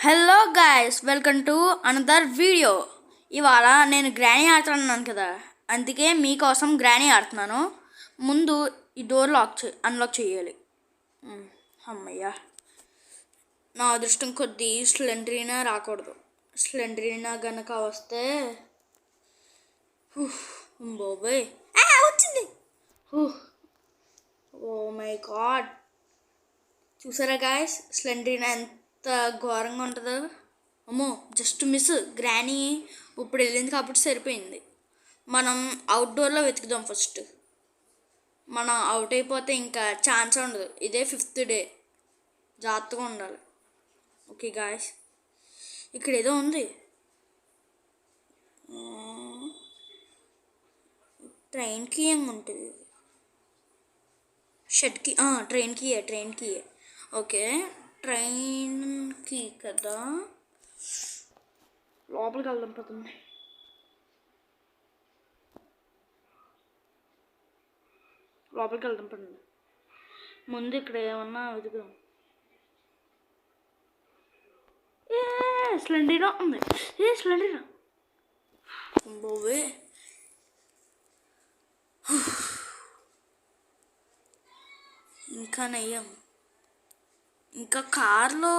Hello guys, welcome to another video. ఇవాళ నేను granny ఆడుతున్నాను కదా, అందుకే మీకోసం గ్రానీ ఆడుతున్నాను. ముందు ఈ డోర్ అన్లాక్ చేయాలి. అమ్మయ్య, నా అదృష్టం కొద్దీ స్లెండరీనా రాకూడదు. స్లెండరీనా గనక వస్తే బాబోయ్ వచ్చింది. ఓ మై గాడ్, చూసారా గాయస్ స్లెండరీనా ఎంత ఘోరంగా ఉంటుందో. అమ్మో, జస్ట్ మిస్. గ్రానీ ఇప్పుడు వెళ్ళింది కాబట్టి సరిపోయింది. మనం అవుట్డోర్లో వెతుకుదాం ఫస్ట్. మనం అవుట్ అయిపోతే ఇంకా ఛాన్స్ ఉండదు. ఇదే 5th డే, జాగ్రత్తగా ఉండాలి. ఓకే గాయస్, ఇక్కడ ఏదో ఉంది. ట్రైన్కి ఏం ఉంటుంది? షెడ్కి, ట్రైన్కి. ఓకే, ట్రైన్కి కదా, లోపలికి వెళ్దాం పదండి. ముందు ఇక్కడ ఏమన్నా వెతుకుదాం. స్లెండరీనా ఉంది. స్లెండరీనా బోవే. ఇంకా నయ్యం. ఇంకా కార్లో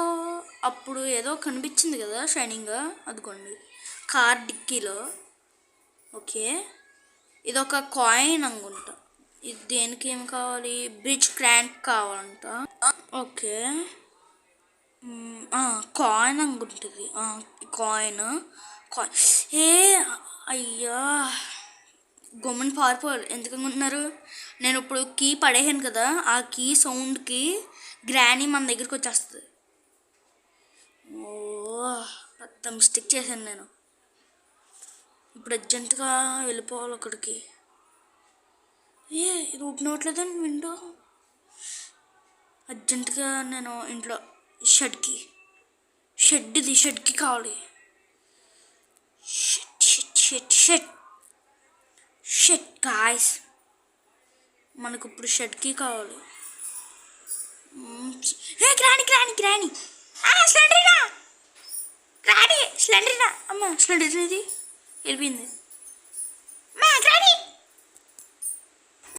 అప్పుడు ఏదో కనిపించింది కదా షైనింగ్గా, అదిగోండి కార్ డిక్కీలో. ఓకే, ఇదొక కాయిన్ అనుకుంటా. ఇది దేనికి ఏం కావాలి? బ్రిడ్జ్ క్రాంక్ కావాలంట. ఓకే, కాయిన్ అనుకుంటుంది. కాయిన్. అయ్యా, గమ్మున పారిపోవాలి. ఎందుకు అనుకుంటున్నారు? నేను ఇప్పుడు కీ పడేసాను కదా, ఆ కీ సౌండ్కి గ్రానీ మన దగ్గరికి వచ్చేస్తుంది. పెద్ద మిస్టేక్ చేశాను నేను. ఇప్పుడు అర్జెంటుగా వెళ్ళిపోవాలి అక్కడికి. ఇది ఓపెన్ అవ్వట్లేదండి విండో. అర్జెంటుగా నేను ఇంట్లో షెడ్కి కావాలి. షెడ్ గాయ్స్, మనకు ఇప్పుడు షెడ్కి కావాలి. గ్రానీ స్లెండరీనా అమ్మ, స్లెండరీనా ఇది వెళ్ళిపోయింది. గ్రానీ